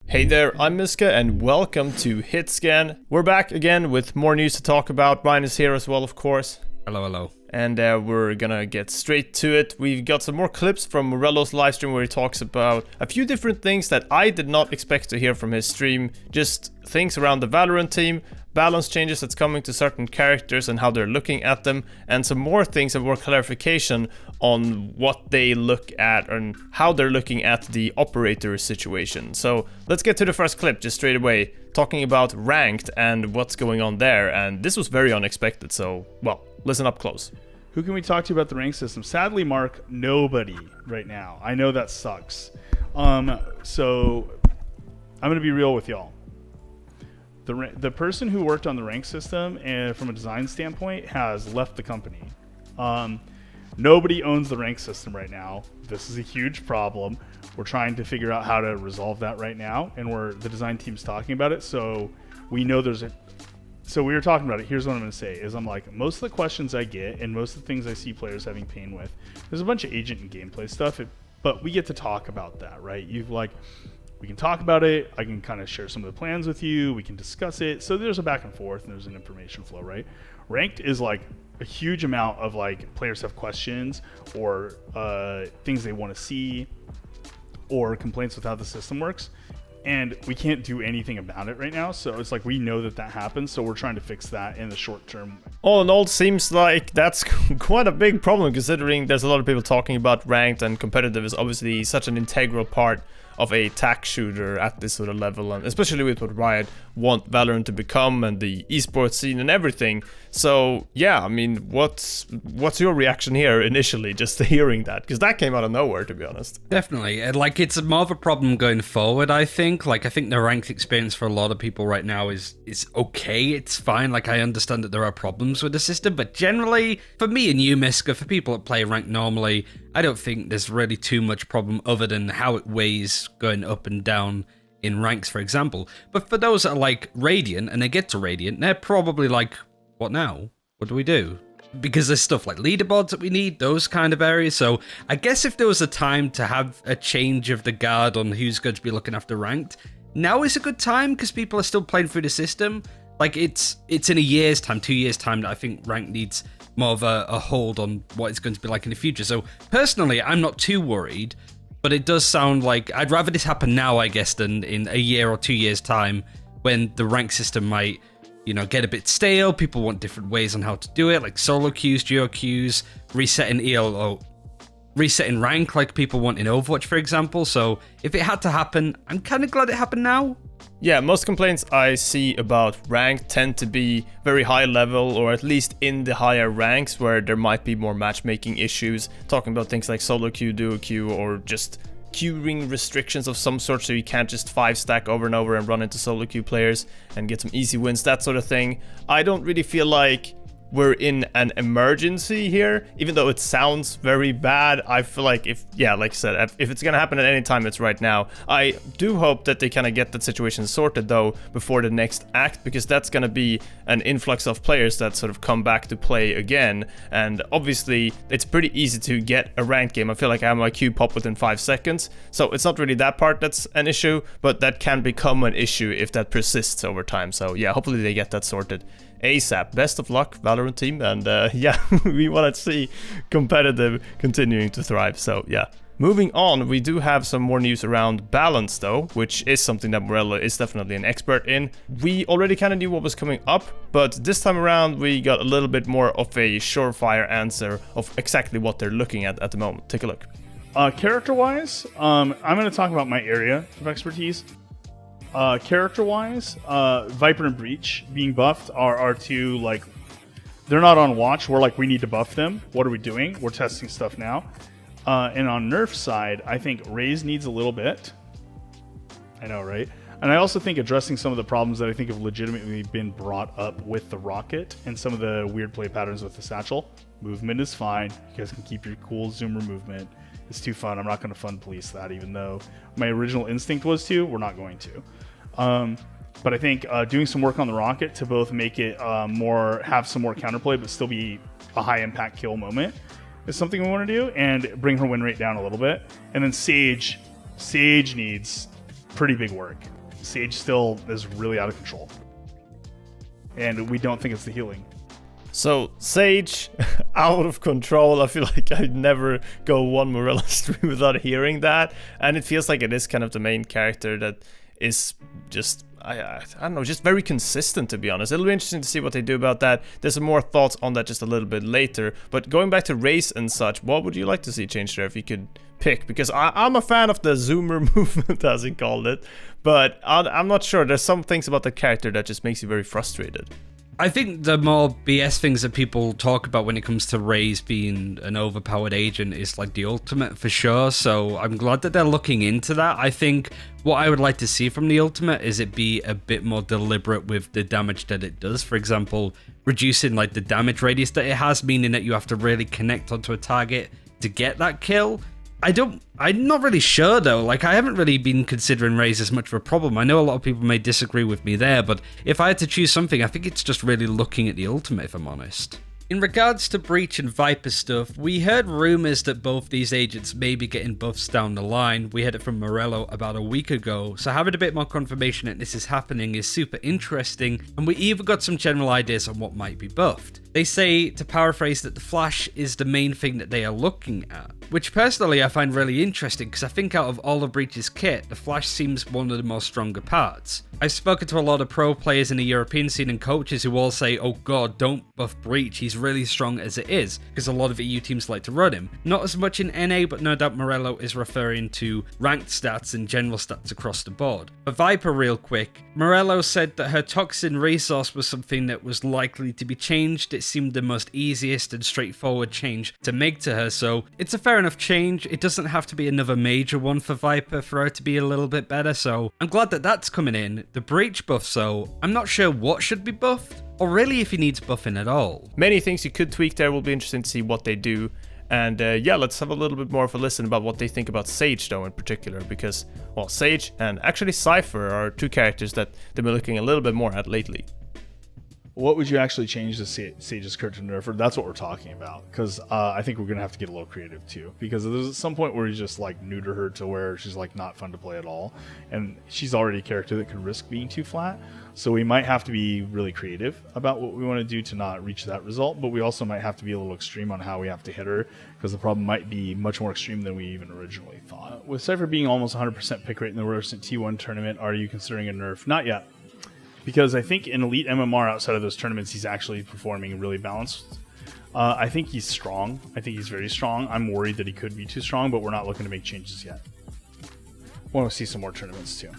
Hey there, I'm Miska and welcome to HitScan. We're back again with more news to talk about. Ryan is here as well, of course. Hello, hello. And we're gonna get straight to it. We've got some more clips from Morello's livestream where he talks about a few different things that I did not expect to hear from his stream. Just things around the Valorant team, balance changes that's coming to certain characters and how they're looking at them, and some more things and more clarification on what they look at and how they're looking at the operator situation. So let's get to the first clip just straight away, talking about ranked and what's going on there. And this was very unexpected, so, well, listen up close. Who can we talk to about the rank system? Sadly, Mark, nobody right now. I know that sucks. So I'm going to be real with y'all. The person who worked on the rank system and from a design standpoint has left the company. Nobody owns the rank system right now. This is a huge problem. We're trying to figure out how to resolve that right now, and the design team's talking about it. So we know So we were talking about it. Here's what I'm going to say is I'm like, most of the questions I get and most of the things I see players having pain with, there's a bunch of agent and gameplay stuff, but we get to talk about that, right? We can talk about it. I can kind of share some of the plans with you. We can discuss it. So there's a back and forth and there's an information flow, right? Ranked is like a huge amount of like players have questions or things they want to see or complaints with how the system works. And we can't do anything about it right now. So it's like we know that happens. So we're trying to fix that in the short term. All in all, seems like that's quite a big problem considering there's a lot of people talking about ranked, and competitive is obviously such an integral part of a tac shooter at this sort of level, and especially with what Riot want Valorant to become and the esports scene and everything. So yeah, I mean, what's your reaction here initially, just hearing that? Because that came out of nowhere, to be honest. Definitely. Like, it's more of a problem going forward, I think. Like, I think the ranked experience for a lot of people right now is okay. It's fine. Like, I understand that there are problems with the system, but generally, for me and you, Miska, for people that play ranked normally, I don't think there's really too much problem other than how it weighs going up and down in ranks, for example. But for those that are like Radiant and they get to Radiant, they're probably like, what now? What do we do? Because there's stuff like leaderboards that we need, those kind of areas. So I guess if there was a time to have a change of the guard on who's going to be looking after ranked, now is a good time because people are still playing through the system. Like, it's in a year's time, 2 years' time, that I think ranked needs more of a hold on what it's going to be like in the future. So personally, I'm not too worried, but it does sound like I'd rather this happen now, I guess, than in a year or 2 years' time when the rank system might, get a bit stale. People want different ways on how to do it, like solo queues, duo queues, resetting ELO, resetting rank like people want in Overwatch, for example. So if it had to happen, I'm kind of glad it happened now. Yeah, most complaints I see about ranked tend to be very high level, or at least in the higher ranks where there might be more matchmaking issues, talking about things like solo queue, duo queue, or just queuing restrictions of some sort, so you can't just 5-stack over and over and run into solo queue players and get some easy wins, that sort of thing. I don't really feel like we're in an emergency here, even though it sounds very bad. I feel like like I said, if it's gonna happen at any time, it's right now. I do hope that they kind of get that situation sorted though before the next act, because that's gonna be an influx of players that sort of come back to play again. And obviously it's pretty easy to get a ranked game. I feel like I have my queue pop within 5 seconds, so it's not really that part that's an issue, but that can become an issue if that persists over time. So yeah, hopefully they get that sorted ASAP. Best of luck, Valorant team, and yeah, we want to see competitive continuing to thrive. So yeah, moving on, we do have some more news around balance though, which is something that Morello is definitely an expert in. We already kind of knew what was coming up, but this time around we got a little bit more of a surefire answer of exactly what they're looking at the moment. Take a look. Character-wise, I'm going to talk about my area of expertise. Character-wise, Viper and Breach being buffed are two, like, they're not on watch. We're like, we need to buff them. What are we doing? We're testing stuff now. And on Nerf side, I think Raze needs a little bit. I know, right? And I also think addressing some of the problems that I think have legitimately been brought up with the rocket and some of the weird play patterns with the satchel. Movement is fine. You guys can keep your cool zoomer movement. It's too fun. I'm not going to fun police that, even though my original instinct was to. We're not going to. But I think doing some work on the rocket to both make it have some more counterplay, but still be a high impact kill moment is something we want to do, and bring her win rate down a little bit. And then Sage needs pretty big work. Sage still is really out of control. And we don't think it's the healing. So, Sage, out of control. I feel like I'd never go one Morello stream without hearing that. And it feels like it is kind of the main character that is just, I don't know, just very consistent, to be honest. It'll be interesting to see what they do about that. There's some more thoughts on that just a little bit later. But going back to Raze and such, what would you like to see change there if you could pick? Because I'm a fan of the zoomer movement, as he called it. But I'm not sure. There's some things about the character that just makes you very frustrated. I think the more BS things that people talk about when it comes to Raze being an overpowered agent is like the ultimate for sure, so I'm glad that they're looking into that. I think what I would like to see from the ultimate is it be a bit more deliberate with the damage that it does. For example, reducing like the damage radius that it has, meaning that you have to really connect onto a target to get that kill. I'm not really sure though, like I haven't really been considering Raze as much of a problem. I know a lot of people may disagree with me there, but if I had to choose something, I think it's just really looking at the ultimate, if I'm honest. In regards to Breach and Viper stuff, we heard rumors that both these agents may be getting buffs down the line. We heard it from Morello about a week ago, so having a bit more confirmation that this is happening is super interesting, and we even got some general ideas on what might be buffed. They say, to paraphrase, that the Flash is the main thing that they are looking at, which personally I find really interesting because I think out of all of Breach's kit, the Flash seems one of the most stronger parts. I've spoken to a lot of pro players in the European scene and coaches who all say, oh god, don't buff Breach, he's really strong as it is, because a lot of EU teams like to run him. Not as much in NA, but no doubt Morello is referring to ranked stats and general stats across the board. For Viper real quick, Morello said that her toxin resource was something that was likely to be changed. It seemed the most easiest and straightforward change to make to her, so it's a fair enough change. It doesn't have to be another major one for Viper for her to be a little bit better, so I'm glad that that's coming in. The Breach buff, though, I'm not sure what should be buffed, or really if he needs buffing at all. Many things you could tweak there. Will be interesting to see what they do. And yeah, let's have a little bit more of a listen about what they think about Sage, though, in particular, because, well, Sage and actually Cypher are two characters that they've been looking a little bit more at lately. What would you actually change to Sage's character nerf? That's what we're talking about, because I think we're gonna have to get a little creative too. Because there's some point where you just like neuter her to where she's like not fun to play at all, and she's already a character that could risk being too flat. So we might have to be really creative about what we want to do to not reach that result. But we also might have to be a little extreme on how we have to hit her, because the problem might be much more extreme than we even originally thought. With Cypher being almost 100% pick rate in the recent T1 tournament, are you considering a nerf? Not yet. Because I think in Elite MMR outside of those tournaments, he's actually performing really balanced. I think he's strong. I think he's very strong. I'm worried that he could be too strong, but we're not looking to make changes yet. Want to see some more tournaments too.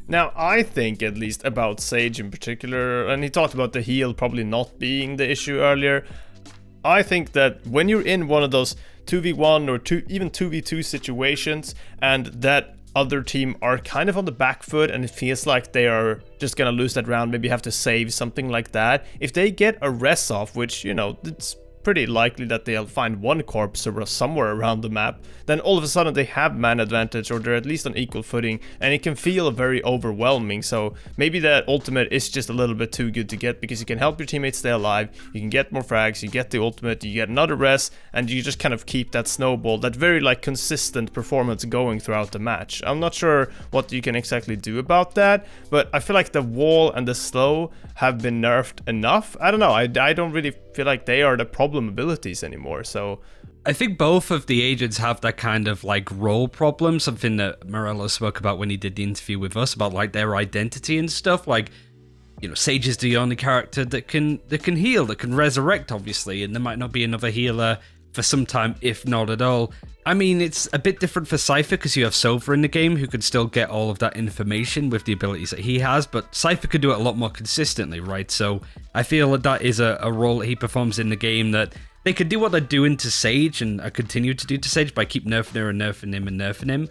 Now, I think, at least, about Sage in particular, and he talked about the heal probably not being the issue earlier. I think that when you're in one of those 2v1 or even 2v2 situations, and that other team are kind of on the back foot and it feels like they are just gonna lose that round, maybe have to save something like that. If they get a res off, which, you know, it's pretty likely that they'll find one corpse somewhere around the map, then all of a sudden they have man advantage, or they're at least on equal footing, and it can feel very overwhelming. So maybe that ultimate is just a little bit too good to get, because you can help your teammates stay alive, you can get more frags, you get the ultimate, you get another res, and you just kind of keep that snowball, that very like consistent performance going throughout the match. I'm not sure what you can exactly do about that, but I feel like the wall and the slow have been nerfed enough. I don't know, I don't really feel like they are the problem abilities anymore, so I think both of the agents have that kind of like role problem, something that Morello spoke about when he did the interview with us about like their identity and stuff. Like, you know, Sage is the only character that can heal, that can resurrect, obviously, and there might not be another healer for some time, if not at all. I mean, it's a bit different for Cypher because you have Silver in the game who can still get all of that information with the abilities that he has, but Cypher could do it a lot more consistently, right? So I feel that that is a role that he performs in the game that they could do what they're doing to Sage and continue to do to Sage by keep nerfing her and nerfing him and nerfing him,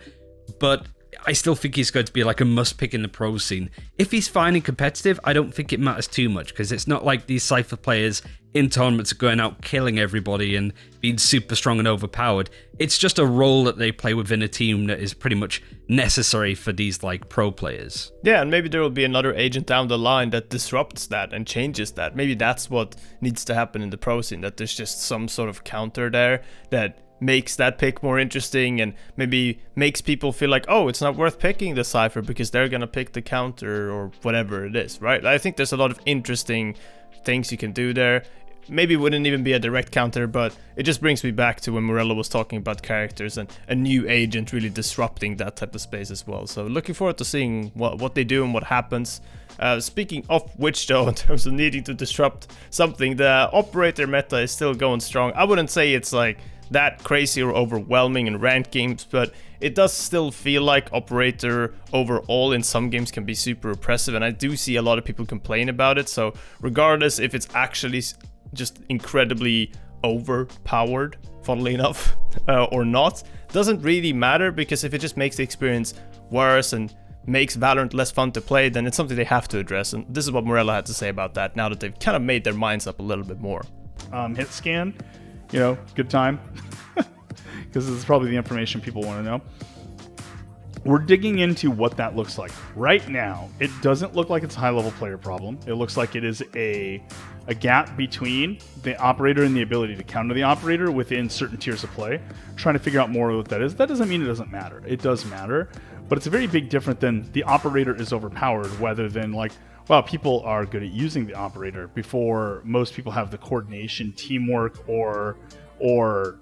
but I still think he's going to be like a must pick in the pro scene. If he's fine and competitive, I don't think it matters too much, because it's not like these Cypher players in tournaments are going out killing everybody and being super strong and overpowered. It's just a role that they play within a team that is pretty much necessary for these like pro players. Yeah, and maybe there will be another agent down the line that disrupts that and changes that. Maybe that's what needs to happen in the pro scene, that there's just some sort of counter there that makes that pick more interesting and maybe makes people feel like, oh, it's not worth picking the Cypher because they're gonna pick the counter or whatever it is, right? I think there's a lot of interesting things you can do there. Maybe it wouldn't even be a direct counter, but it just brings me back to when Morello was talking about characters and a new agent really disrupting that type of space as well. So looking forward to seeing what they do and what happens. Speaking of which though, in terms of needing to disrupt something, the operator meta is still going strong. I wouldn't say it's like that crazy or overwhelming in ranked games, but it does still feel like operator overall in some games can be super oppressive, and I do see a lot of people complain about it. So regardless if it's actually just incredibly overpowered, funnily enough, or not, doesn't really matter, because if it just makes the experience worse and makes Valorant less fun to play, then it's something they have to address, and this is what Morello had to say about that now that they've kind of made their minds up a little bit more. Hit scan, you know, good time, because this is probably the information people want to know. We're digging into what that looks like. Right now, it doesn't look like it's a high-level player problem. It looks like it is a gap between the operator and the ability to counter the operator within certain tiers of play. Trying to figure out more of what that is. That doesn't mean it doesn't matter. It does matter, but it's a very big difference than the operator is overpowered, rather than like, wow, people are good at using the operator before most people have the coordination, teamwork, or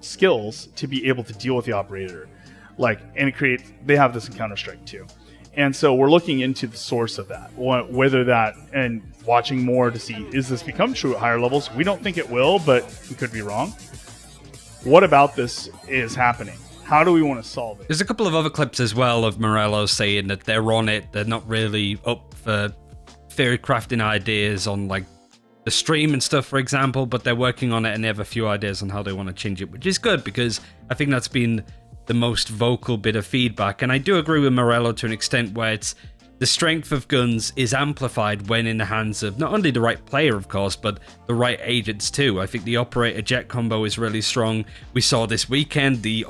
skills to be able to deal with the operator. Like, and it creates, they have this in Counter-Strike too. And so we're looking into the source of that, whether that, and watching more to see, is this become true at higher levels? We don't think it will, but we could be wrong. What about this is happening? How do we want to solve it? There's a couple of other clips as well of Morello saying that they're on it. They're not really up for theory crafting ideas on like the stream and stuff, for example, but they're working on it and they have a few ideas on how they want to change it, which is good, because I think that's been the most vocal bit of feedback. And I do agree with Morello to an extent where it's the strength of guns is amplified when in the hands of not only the right player, of course, but the right agents too. I think the operator jet combo is really strong. We saw this weekend the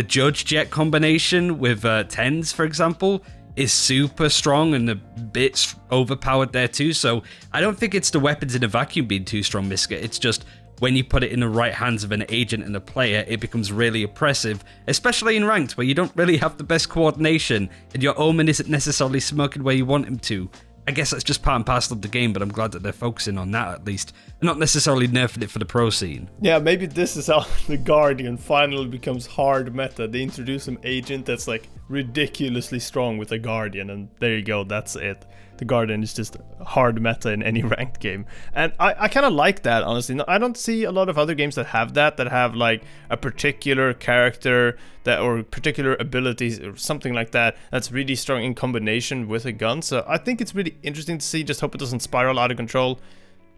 judge jet combination with tens, for example, is super strong and a bit overpowered there too. So I don't think it's the weapons in a vacuum being too strong, Miska. It's just when you put it in the right hands of an agent and a player, it becomes really oppressive, especially in ranked, where you don't really have the best coordination and your Omen isn't necessarily smoking where you want him to. I guess that's just part and parcel of the game, but I'm glad that they're focusing on that at least, and not necessarily nerfing it for the pro scene. Yeah, maybe this is how the Guardian finally becomes hard meta. They introduce an agent that's like ridiculously strong with a Guardian, and there you go, that's it. The Guardian is just hard meta in any ranked game. And I kind of like that, honestly. I don't see a lot of other games that have that have like a particular character that, or particular abilities or something like that, that's really strong in combination with a gun. So I think it's really interesting to see. Just hope it doesn't spiral out of control.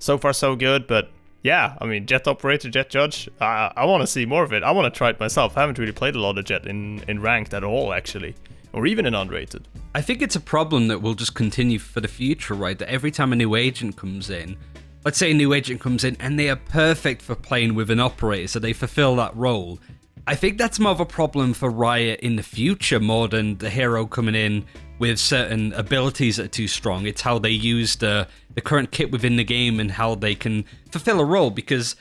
So far so good, but yeah, I mean, Jet Operator, Jet Judge, I want to see more of it. I want to try it myself. I haven't really played a lot of Jet in ranked at all, actually. Or even in unrated. I think it's a problem that will just continue for the future, right? That every time a new agent comes in, let's say a new agent comes in and they are perfect for playing with an operator, so they fulfill that role. I think that's more of a problem for Riot in the future, more than the hero coming in with certain abilities that are too strong. It's how they use the current kit within the game and how they can fulfill a role, because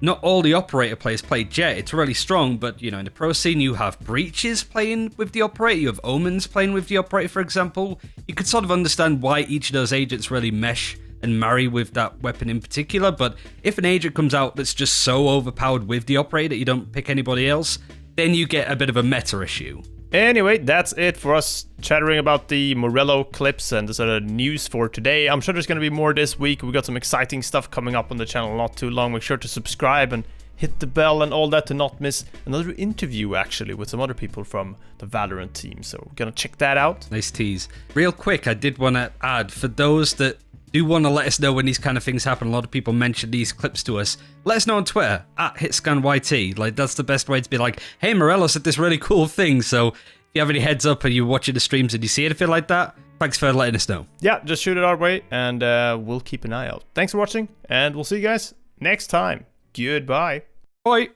not all the operator players play Jet. It's really strong, but, you know, in the pro scene, you have Breaches playing with the operator, you have Omens playing with the operator, for example. You could sort of understand why each of those agents really mesh and marry with that weapon in particular, but if an agent comes out that's just so overpowered with the operator that you don't pick anybody else, then you get a bit of a meta issue. Anyway, that's it for us chattering about the Morello clips and the sort of news for today. I'm sure there's going to be more this week. We got some exciting stuff coming up on the channel not too long. Make sure to subscribe and hit the bell and all that to not miss another interview, actually, with some other people from the Valorant team. So we're going to check that out. Nice tease. Real quick, I did want to add, for those that do want to let us know when these kind of things happen, a lot of people mention these clips to us, let us know on Twitter, @HitscanYT. Like, that's the best way to be like, hey, Morello said this really cool thing, so if you have any heads up or you're watching the streams and you see anything like that, thanks for letting us know. Yeah, just shoot it our way, and we'll keep an eye out. Thanks for watching, and we'll see you guys next time. Goodbye. Bye.